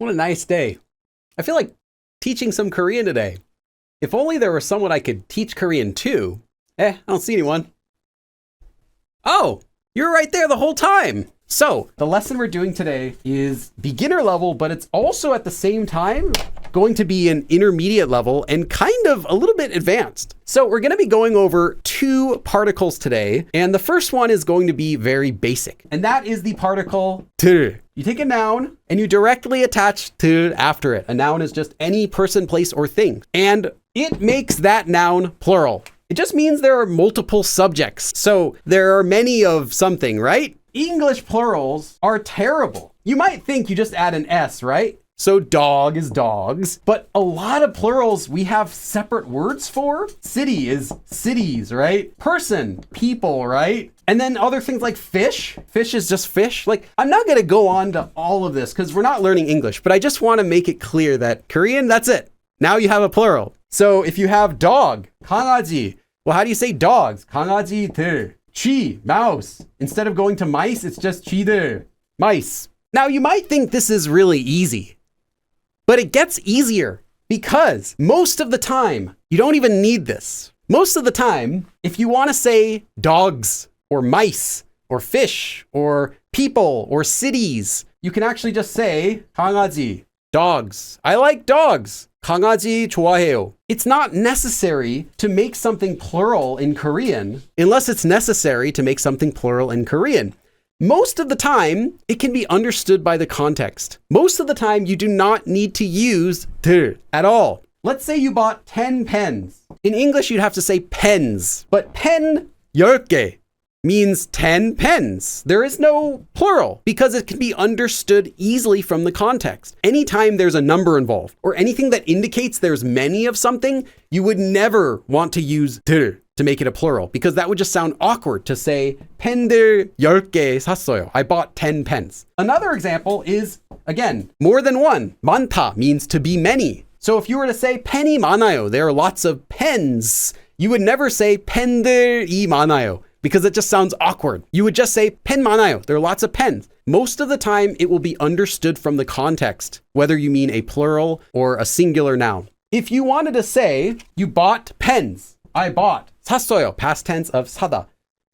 What a nice day. I feel like teaching some Korean today. If only there was someone I could teach Korean to. I don't see anyone. Oh, you're right there the whole time. So the lesson we're doing today is beginner level, but it's also at the same time going to be an intermediate level and kind of a little bit advanced. So we're going to be going over two particles today. And the first one is going to be very basic. And that is the particle 들. You take a noun and you directly attach 들 after it. A noun is just any person, place, or thing. And it makes that noun plural. It just means there are multiple subjects. So there are many of something, right? English plurals are terrible. You might think you just add an S, right? So dog is dogs, but a lot of plurals we have separate words for. City is cities, right? Person, people, right? And then other things like fish. Fish is just fish. Like, I'm not gonna go on to all of this because we're not learning English, but I just wanna make it clear that Korean, that's it. Now you have a plural. So if you have dog, 강아지, well, how do you say dogs? 강아지들. 쥐, mouse. Instead of going to mice, it's just 쥐들, mice. Now you might think this is really easy, but it gets easier because most of the time, you don't even need this. Most of the time, if you want to say dogs or mice or fish or people or cities, you can actually just say 강아지, dogs. I like dogs. 강아지 좋아해요. It's not necessary to make something plural in Korean unless it's necessary to make something plural in Korean. Most of the time, it can be understood by the context. Most of the time, you do not need to use 들 at all. Let's say you bought 10 pens. In English, you'd have to say pens, but pen 10개 means 10 pens. There is no plural because it can be understood easily from the context. Anytime there's a number involved or anything that indicates there's many of something, you would never want to use 들 to make it a plural because that would just sound awkward to say 펜들 10개 샀어요. I bought 10 pens. Another example is, again, more than one. 많다 means to be many. So if you were to say 펜이 많아요, there are lots of pens, you would never say 펜들이 많아요. Because it just sounds awkward. You would just say pen 많아요. There are lots of pens. Most of the time, it will be understood from the context, whether you mean a plural or a singular noun. If you wanted to say you bought pens, I bought, 샀어요, past tense of 사다.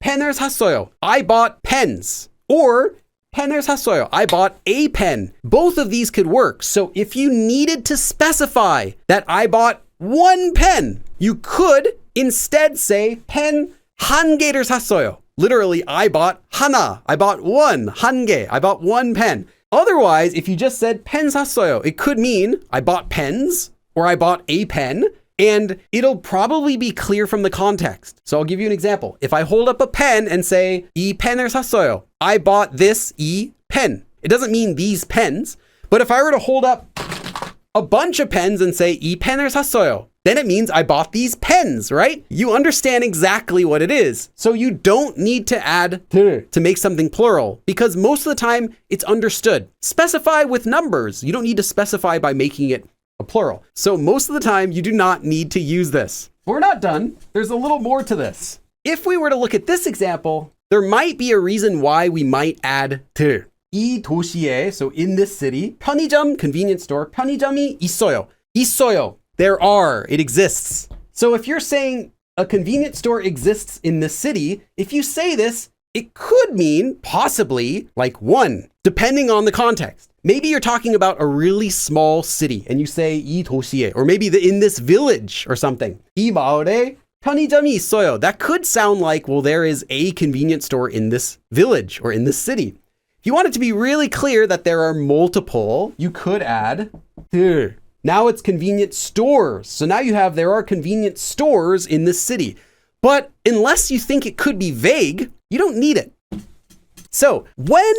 펜을 샀어요, I bought pens. Or 펜을 샀어요, I bought a pen. Both of these could work. So if you needed to specify that I bought one pen, you could instead say pen 한 개를 샀어요. Literally, I bought 하나. I bought one. 한 개. I bought one pen. Otherwise, if you just said pen 샀어요, it could mean I bought pens or I bought a pen, and it'll probably be clear from the context. So I'll give you an example. If I hold up a pen and say 이 펜을 샀어요, I bought this 이 pen. It doesn't mean these pens, but if I were to hold up a bunch of pens and say 이 펜을 샀어요, then it means I bought these pens, right? You understand exactly what it is. So you don't need to add 들 to make something plural because most of the time it's understood. Specify with numbers. You don't need to specify by making it a plural. So most of the time you do not need to use this. But we're not done. There's a little more to this. If we were to look at this example, there might be a reason why we might add 들. 이 도시에, so in this city, 편의점, convenience store, 편의점이 있어요. 있어요. There are, it exists. So if you're saying a convenience store exists in this city, if you say this, it could mean possibly like one, depending on the context. Maybe you're talking about a really small city and you say 이 도시에, or maybe in this village or something. 이 마을에 편의점이 있어요. That could sound like, well, there is a convenience store in this village or in this city. If you want it to be really clear that there are multiple, you could add 들. Now it's convenience stores. So now you have, there are convenience stores in this city. But unless you think it could be vague, you don't need it. So when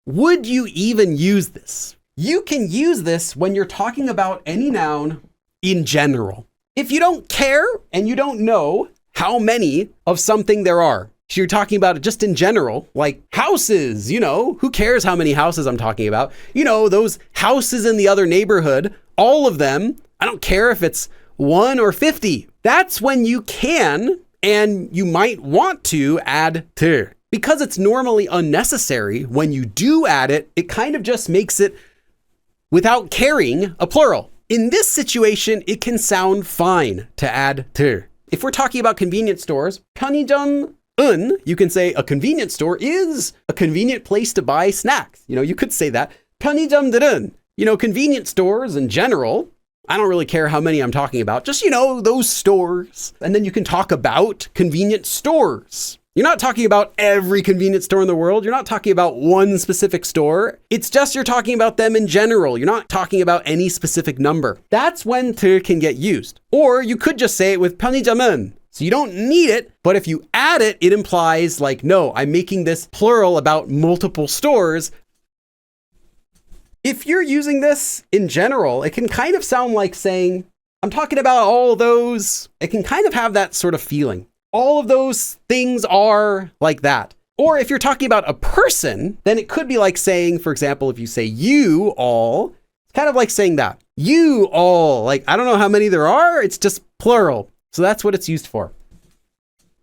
would you even use this? You can use this when you're talking about any noun in general. If you don't care and you don't know how many of something there are, so you're talking about it just in general, like houses, who cares how many houses I'm talking about? Those houses in the other neighborhood, all of them, I don't care if it's 1 or 50. That's when you can, and you might want to add 들. Because it's normally unnecessary, when you do add it, it kind of just makes it without carrying a plural. In this situation, it can sound fine to add 들. If we're talking about convenience stores, 편의점은, you can say a convenience store is a convenient place to buy snacks. You could say that. 편의점들은, convenience stores in general. I don't really care how many I'm talking about. Just, those stores. And then you can talk about convenience stores. You're not talking about every convenience store in the world. You're not talking about one specific store. It's just you're talking about them in general. You're not talking about any specific number. That's when 들 can get used. Or you could just say it with 편의점은. So you don't need it, but if you add it, it implies like, no, I'm making this plural about multiple stores. If you're using this in general, it can kind of sound like saying, I'm talking about all those. It can kind of have that sort of feeling. All of those things are like that. Or if you're talking about a person, then it could be like saying, for example, if you say you all, it's kind of like saying that. You all, like, I don't know how many there are. It's just plural. So that's what it's used for.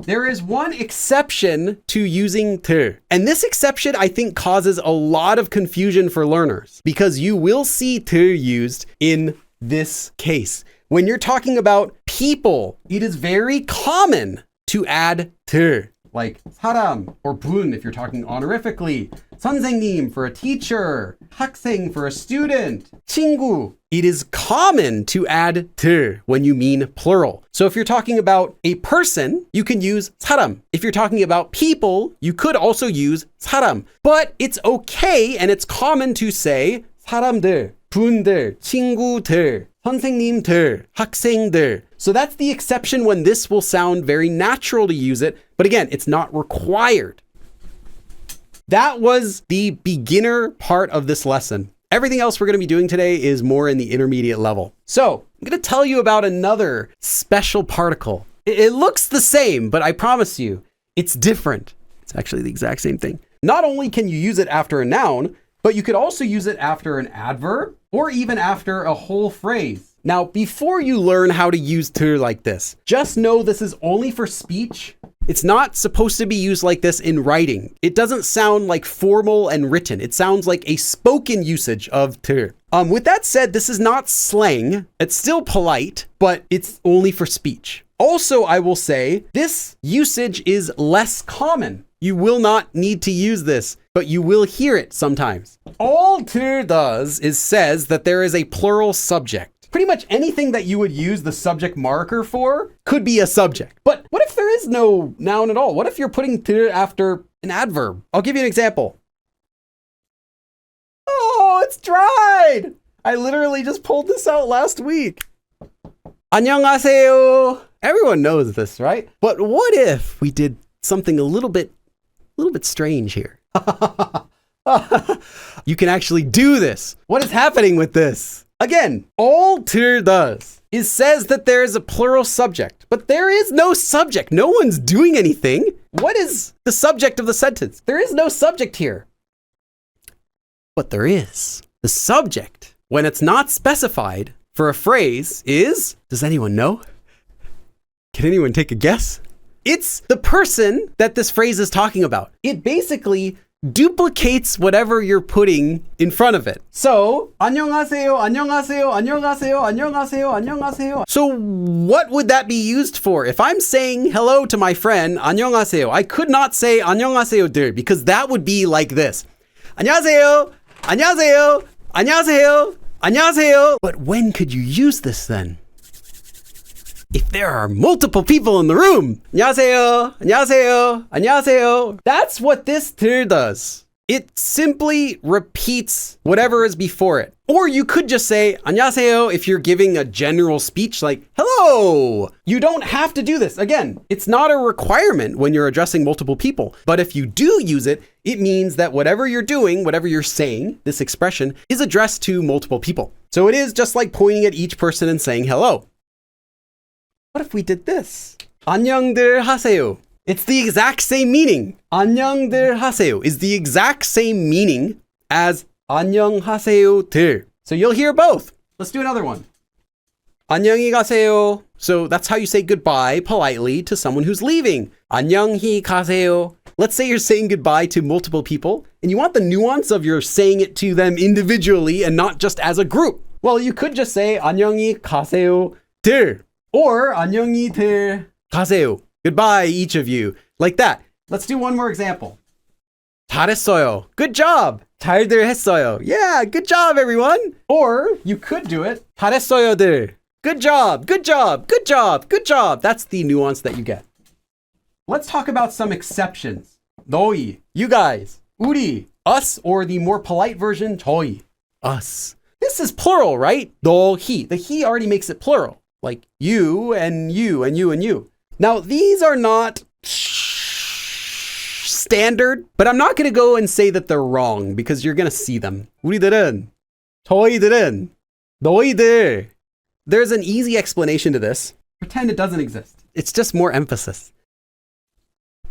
There is one exception to using 들. And this exception, I think, causes a lot of confusion for learners because you will see 들 used in this case. When you're talking about people, it is very common to add 들, like 사람 or 분 if you're talking honorifically, 선생님 for a teacher, 학생 for a student, 친구. It is common to add 들 when you mean plural. So if you're talking about a person, you can use 사람. If you're talking about people, you could also use 사람. But it's okay and it's common to say 사람들, 분들, 친구들, 선생님들, 학생들. So that's the exception when this will sound very natural to use it. But again, it's not required. That was the beginner part of this lesson. Everything else we're going to be doing today is more in the intermediate level. So I'm going to tell you about another special particle. It looks the same, but I promise you, it's different. It's actually the exact same thing. Not only can you use it after a noun, but you could also use it after an adverb or even after a whole phrase. Now, before you learn how to use 들 like this, just know this is only for speech. It's not supposed to be used like this in writing. It doesn't sound like formal and written. It sounds like a spoken usage of 들. With that said, this is not slang. It's still polite, but it's only for speech. Also, I will say this usage is less common. You will not need to use this, but you will hear it sometimes. All 들 does is says that there is a plural subject. Pretty much anything that you would use the subject marker for could be a subject. But what if there is no noun at all? What if you're putting 들 after an adverb? I'll give you an example. Oh, it's dried. I literally just pulled this out last week. 안녕하세요. Everyone knows this, right? But what if we did something a little bit strange here? You can actually do this. What is happening with this? Again, all 들 does is says that there is a plural subject, but there is no subject. No one's doing anything. What is the subject of the sentence? There is no subject here. But there is. The subject, when it's not specified for a phrase, is, does anyone know? Can anyone take a guess? It's the person that this phrase is talking about. It basically duplicates whatever you're putting in front of it. So, 안녕하세요, 안녕하세요, 안녕하세요, 안녕하세요, 안녕하세요. So what would that be used for? If I'm saying hello to my friend, 안녕하세요, I could not say 안녕하세요들 because that would be like this. 안녕하세요, 안녕하세요, 안녕하세요, 안녕하세요. But when could you use this then? If there are multiple people in the room. 안녕하세요, 안녕하세요, 안녕하세요. That's what this 들 does. It simply repeats whatever is before it. Or you could just say 안녕하세요 if you're giving a general speech like hello. You don't have to do this. Again, it's not a requirement when you're addressing multiple people. But if you do use it, it means that whatever you're doing, whatever you're saying, this expression is addressed to multiple people. So it is just like pointing at each person and saying hello. What if we did this? 안녕들 하세요. It's the exact same meaning. 안녕들 하세요 is the exact same meaning as 안녕하세요들. So you'll hear both. Let's do another one. 안녕히 가세요. So that's how you say goodbye politely to someone who's leaving. 안녕히 가세요. let's say you're saying goodbye to multiple people and you want the nuance of you're saying it to them individually and not just as a group. Well, you could just say 안녕히 가세요들 or 안녕히들 가세요. Goodbye, each of you. Like that. Let's do one more example. 잘했어요. Good job. 잘들 했어요. Yeah, good job, everyone. Or you could do it. 잘했어요들. Good job, good job, good job, good job. That's the nuance that you get. Let's talk about some exceptions. 너희, you guys, 우리, us, or the more polite version, 저희, us. This is plural, right? 너희. The he already makes it plural. Like you and you and you and you. Now, these are not standard, but I'm not going to go and say that they're wrong because you're going to see them. 우리들은, 저희들은, 너희들. There's an easy explanation to this. Pretend it doesn't exist. It's just more emphasis.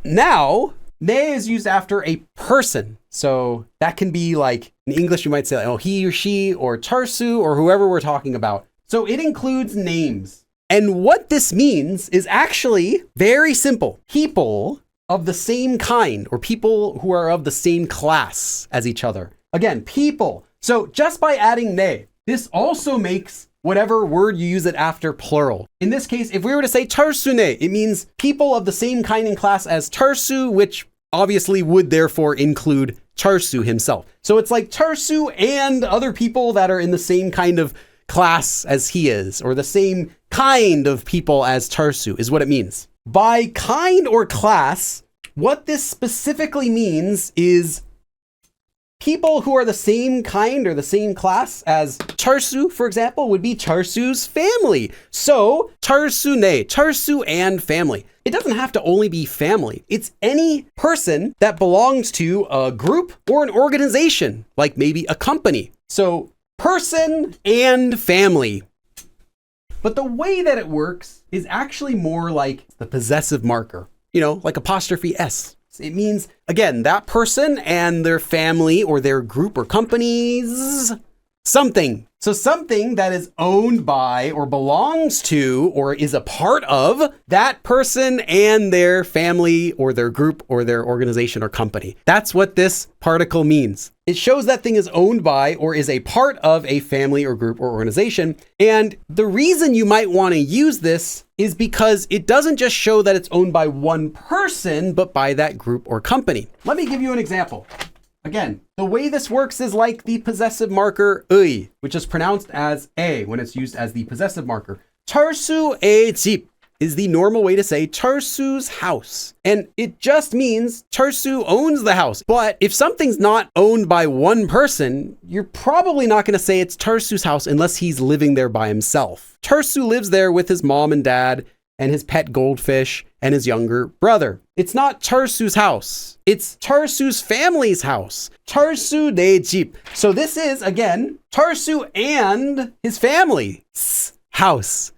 Now, 네 is used after a person. So that can be like, in English, you might say, oh, he or she, or 철수, or whoever we're talking about. So it includes names. And what this means is actually very simple. People of the same kind, or people who are of the same class as each other. Again, people. So just by adding 네, this also makes whatever word you use it after plural. In this case, if we were to say 철수네, it means people of the same kind and class as 철수, which obviously would therefore include 철수 himself. So it's like 철수 and other people that are in the same kind of class as he is, or the same kind of people as 철수 is what it means. By kind or class, what this specifically means is people who are the same kind or the same class as 철수, for example, would be 철수's family. So 철수네, 철수 and family. It doesn't have to only be family. It's any person that belongs to a group or an organization, like maybe a company. So person and family. But the way that it works is actually more like the possessive marker, like apostrophe S. It means, again, that person and their family or their group or companies, something. So something that is owned by or belongs to or is a part of that person and their family or their group or their organization or company. That's what this particle means. It shows that thing is owned by or is a part of a family or group or organization. And the reason you might want to use this is because it doesn't just show that it's owned by one person, but by that group or company. Let me give you an example. Again, the way this works is like the possessive marker 의, which is pronounced as a when it's used as the possessive marker. 철수의 집 is the normal way to say 철수's house. And it just means 철수 owns the house. But if something's not owned by one person, you're probably not going to say it's 철수's house unless he's living there by himself. 철수 lives there with his mom and dad and his pet goldfish and his younger brother. It's not 철수's house. It's 철수's family's house. 철수 내 집. So this is, again, 철수 and his family's house.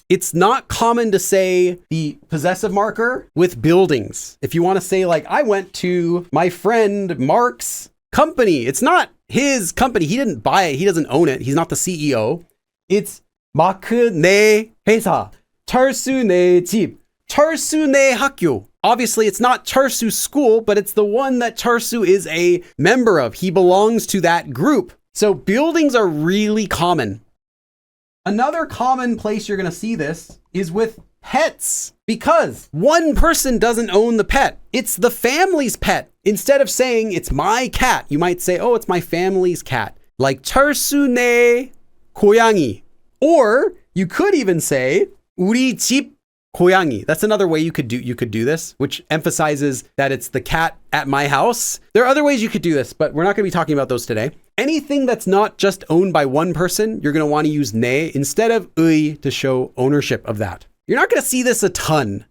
It's not common to say the possessive marker with buildings. If you want to say like, I went to my friend Mark's company. It's not his company. He didn't buy it. He doesn't own it. He's not the CEO. It's 마크 내 회사. 철수 내 집. 철수 내 학교. Obviously, it's not 철수's school, but it's the one that 철수 is a member of. He belongs to that group. So buildings are really common. Another common place you're going to see this is with pets, because one person doesn't own the pet. It's the family's pet. Instead of saying it's my cat, you might say, oh, it's my family's cat. Like 철수 내 고양이. Or you could even say 우리 집 고양이. That's another way you could do this, which emphasizes that it's the cat at my house. There are other ways you could do this, but we're not going to be talking about those today. Anything that's not just owned by one person, you're going to want to use 내 instead of 의 to show ownership of that. You're not going to see this a ton.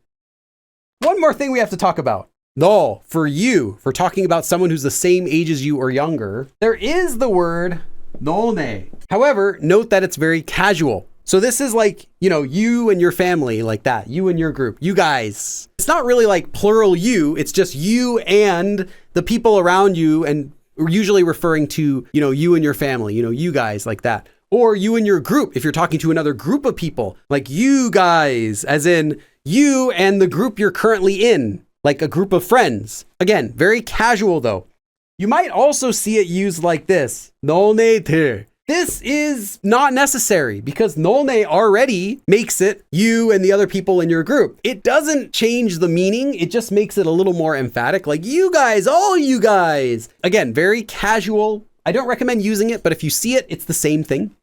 One more thing we have to talk about. 너, for you, for talking about someone who's the same age as you or younger, there is the word 너네. However, note that it's very casual. So this is like, you and your family, like that. You and your group. You guys. It's not really like plural you. It's just you and the people around you, and we're usually referring to, you and your family, you guys, like that. Or you and your group, if you're talking to another group of people, like you guys, as in you and the group you're currently in. like a group of friends. Again, very casual though. You might also see it used like this. 너네 들. This is not necessary because 너네 already makes it you and the other people in your group. It doesn't change the meaning. It just makes it a little more emphatic, like you guys, all you guys. Again, very casual. I don't recommend using it, but if you see it, it's the same thing.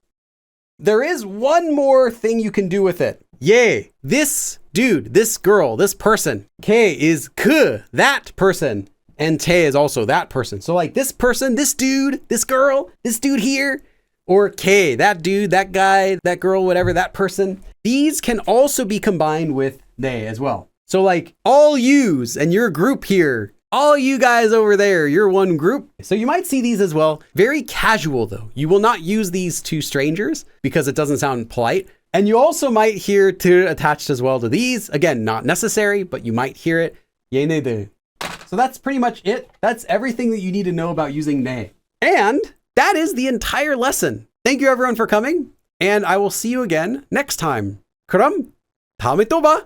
There is one more thing you can do with it. Yay, this dude, this girl, this person. K is 그, that person. And te is also that person. So like this person, this dude, this girl, this dude here. Or K, that dude, that guy, that girl, whatever, that person. These can also be combined with ne as well. So like all yous and your group here, all you guys over there, you're one group. So you might see these as well. Very casual though. You will not use these to strangers because it doesn't sound polite. And you also might hear to attached as well to these. Again, not necessary, but you might hear it. 얘네들. So that's pretty much it. That's everything that you need to know about using ne. And that is the entire lesson. Thank you everyone for coming, and I will see you again next time. 그럼 다음에 또 봐.